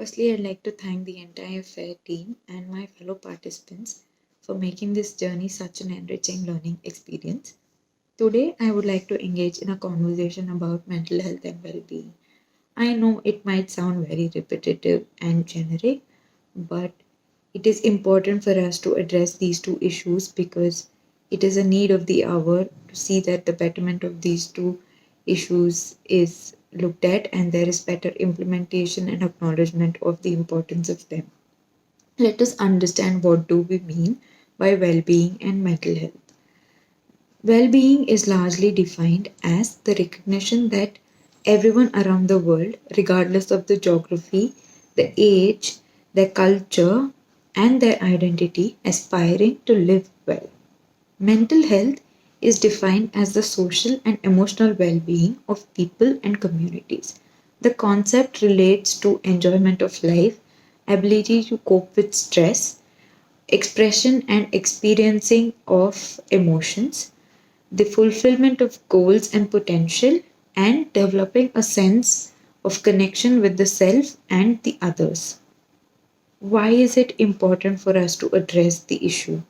Firstly, I'd like to thank the entire FAIR team and my fellow participants for making this journey such an enriching learning experience. Today, I would like to engage in a conversation about mental health and well being. I know it might sound very repetitive and generic, but it is important for us to address these two issues because it is a need of the hour to see that the betterment of these two issues is looked at and there is better implementation and acknowledgement of the importance of them. Let us understand what do we mean by well-being and mental health. Well-being is largely defined as the recognition that everyone around the world, regardless of the geography, the age, their culture, and their identity, aspiring to live well. Mental health is defined as the social and emotional well-being of people and communities. The concept relates to enjoyment of life, ability to cope with stress, expression and experiencing of emotions, the fulfillment of goals and potential, and developing a sense of connection with the self and the others. Why is it important for us to address the issue?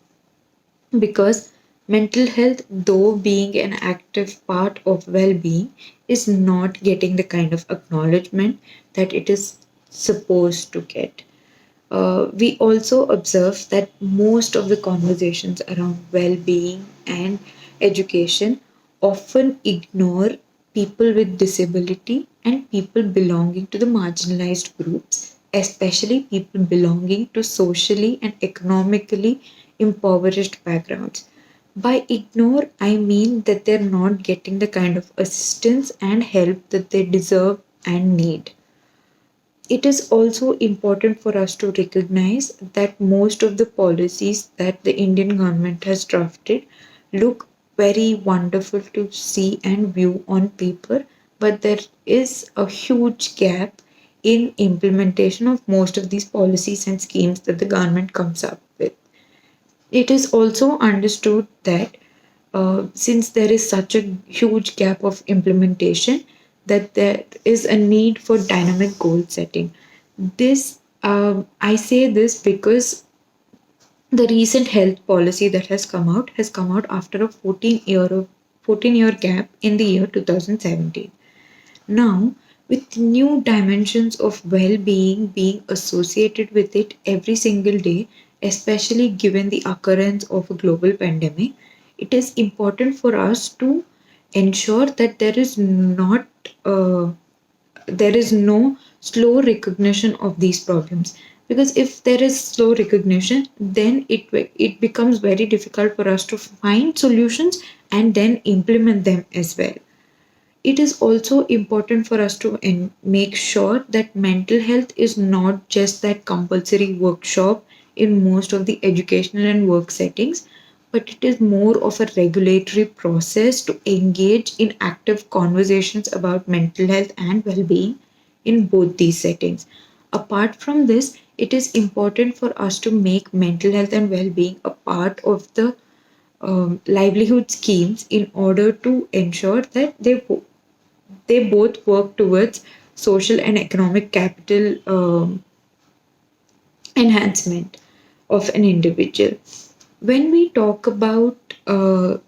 Because mental health, though being an active part of well being, is not getting the kind of acknowledgement that it is supposed to get. We also observe that most of the conversations around well being and education often ignore people with disability and people belonging to the marginalized groups, especially people belonging to socially and economically impoverished backgrounds. By ignore, I mean that they're not getting the kind of assistance and help that they deserve and need. It is also important for us to recognize that most of the policies that the Indian government has drafted look very wonderful to see and view on paper, but there is a huge gap in implementation of most of these policies and schemes that the government comes up with. It is also understood that since there is such a huge gap of implementation, that there is a need for dynamic goal setting. This I say this because the recent health policy that has come out after a 14-year gap in the year 2017. Now, with new dimensions of well being being associated with it every single day, especially given the occurrence of a global pandemic, it is important for us to ensure that there is no slow recognition of these problems, because if there is slow recognition, then it becomes very difficult for us to find solutions and then implement them as well. It is also important for us to make sure that mental health is not just that compulsory workshop in most of the educational and work settings, but it is more of a regulatory process to engage in active conversations about mental health and well being in both these settings. Apart from this, it is important for us to make mental health and well being a part of the livelihood schemes in order to ensure that they both work towards social and economic capital enhancement of an individual. When we talk about the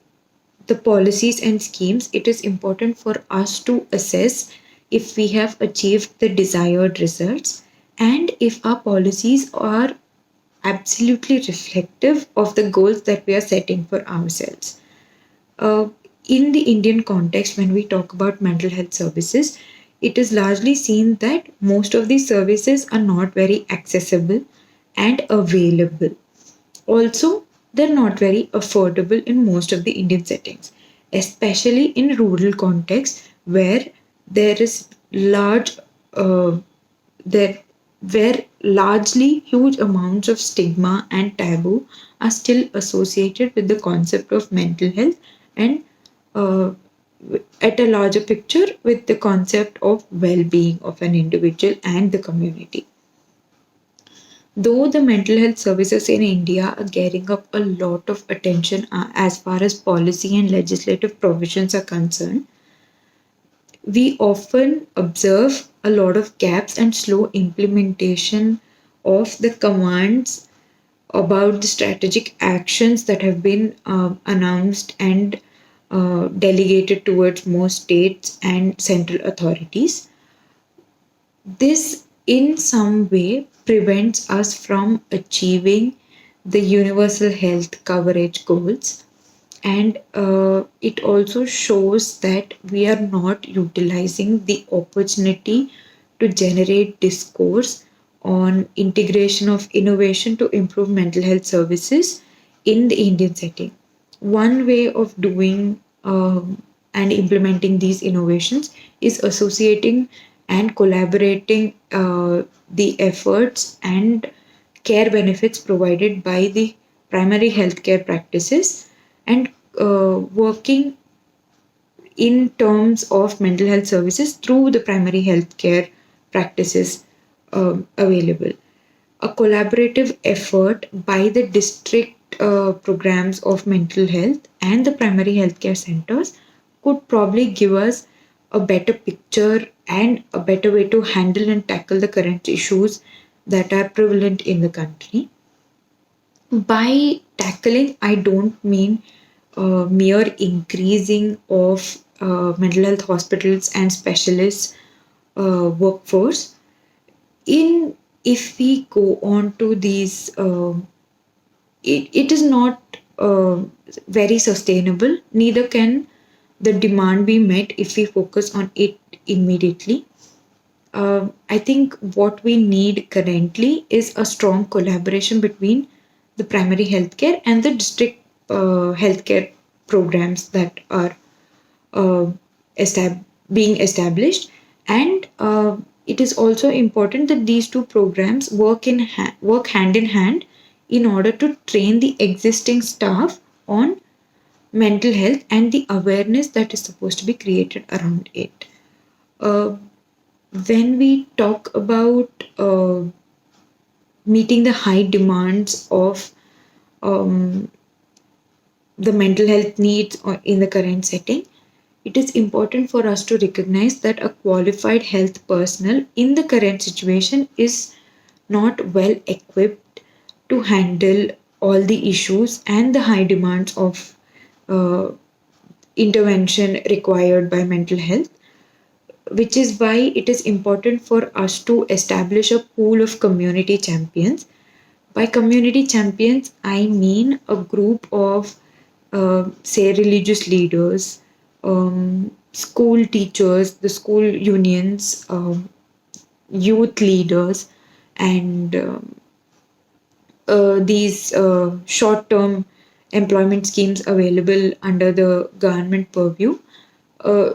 policies and schemes, it is important for us to assess if we have achieved the desired results and if our policies are absolutely reflective of the goals that we are setting for ourselves. Uh, in the Indian context, when we talk about mental health services, it is largely seen that most of these services are not very accessible and available. Also, they're not very affordable in most of the Indian settings, especially in rural contexts where there is large uh, there where largely huge amounts of stigma and taboo are still associated with the concept of mental health and uh, at a larger picture with the concept of well-being of an individual and the community. Though the mental health services in India are getting up a lot of attention as far as policy and legislative provisions are concerned, we often observe a lot of gaps and slow implementation of the commands about the strategic actions that have been announced and delegated towards most states and central authorities. This, in some way, prevents us from achieving the universal health coverage goals, and it also shows that we are not utilizing the opportunity to generate discourse on integration of innovation to improve mental health services in the Indian setting. One way of doing and implementing these innovations is associating and collaborating the efforts and care benefits provided by the primary healthcare practices and working in terms of mental health services through the primary healthcare practices available. A collaborative effort by the district programs of mental health and the primary healthcare centers could probably give us a better picture and a better way to handle and tackle the current issues that are prevalent in the country. By tackling, I don't mean mere increasing of mental health hospitals and specialists workforce. In If we go on to these, it is not very sustainable. Neither can the demand be met if we focus on it immediately. I think what we need currently is a strong collaboration between the primary healthcare and the district healthcare programs that are uh, being established. And it is also important that these two programs work hand in hand in order to train the existing staff on mental health and the awareness that is supposed to be created around it. Uh, when we talk about meeting the high demands of um, the mental health needs in the current setting, it is important for us to recognize that a qualified health personnel in the current situation is not well equipped to handle all the issues and the high demands of uh, intervention required by mental health, which is why it is important for us to establish a pool of community champions. By community champions, I mean a group of, say, religious leaders, school teachers, the school unions, youth leaders, and these short term employment schemes available under the government purview. Uh,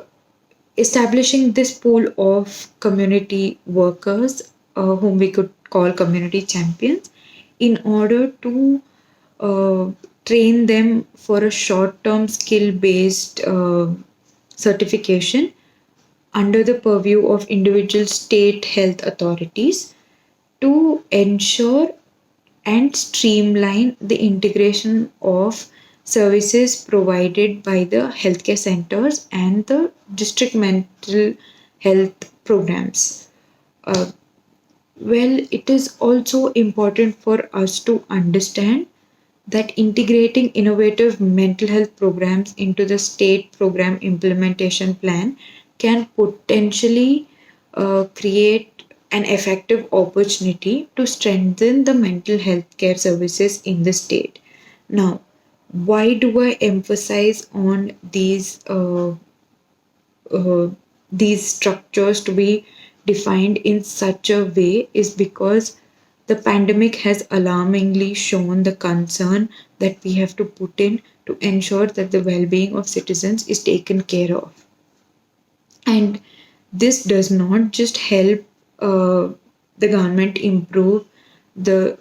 Establishing this pool of community workers, whom we could call community champions, in order to uh, train them for a short term skill based certification under the purview of individual state health authorities to ensure and streamline the integration of services provided by the healthcare centers and the district mental health programs. Uh, it is also important for us to understand that integrating innovative mental health programs into the state program implementation plan can potentially create an effective opportunity to strengthen the mental health care services in the state. Now, why do I emphasize on uh, these structures to be defined in such a way is because the pandemic has alarmingly shown the concern that we have to put in to ensure that the well being of citizens is taken care of. And this does not just help the government the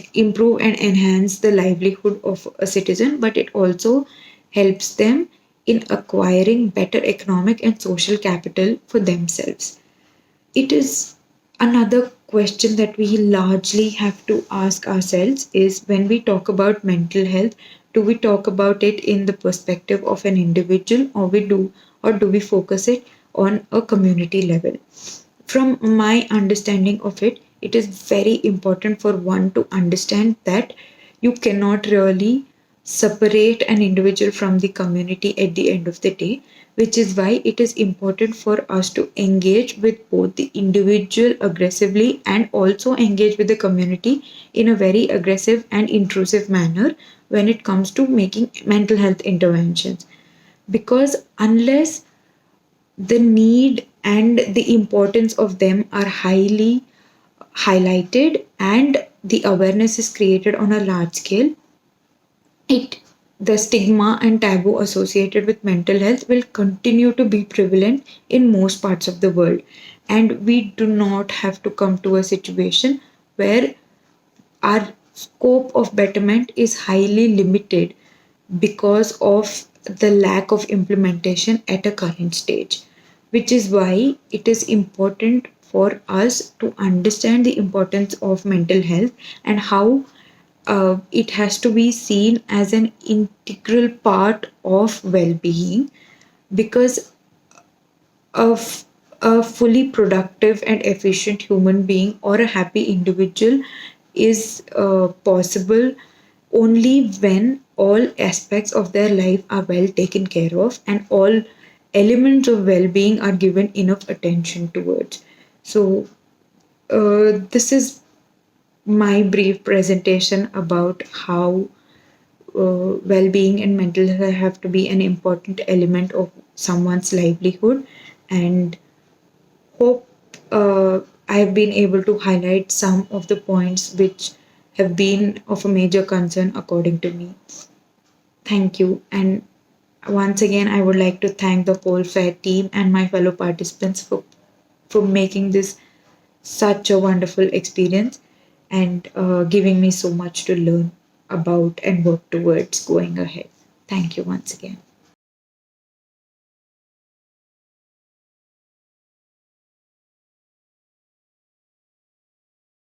improve and enhance the livelihood of a citizen, but it also helps them in acquiring better economic and social capital for themselves. It is another question that we largely have to ask ourselves is when we talk about mental health, do we talk about it in the perspective of an individual, or do we focus it on a community level? From my understanding of it, it is very important for one to understand that you cannot really separate an individual from the community at the end of the day, which is why it is important for us to engage with both the individual aggressively and also engage with the community in a very aggressive and intrusive manner when it comes to making mental health interventions. Because unless the need and the importance of them are highly highlighted and the awareness is created on a large scale, it the stigma and taboo associated with mental health will continue to be prevalent in most parts of the world, and we do not have to come to a situation where our scope of betterment is highly limited because of the lack of implementation at a current stage, which is why it is important for us to understand the importance of mental health and how it has to be seen as an integral part of well-being, because of a fully productive and efficient human being or a happy individual is possible only when all aspects of their life are well taken care of and all elements of well-being are given enough attention towards. So this is my brief presentation about how well-being and mental health have to be an important element of someone's livelihood, and hope I have been able to highlight some of the points which have been of a major concern according to me. Thank you. And once again, I would like to thank the whole FAIR team and my fellow participants for making this such a wonderful experience and giving me so much to learn about and work towards going ahead. Thank you once again.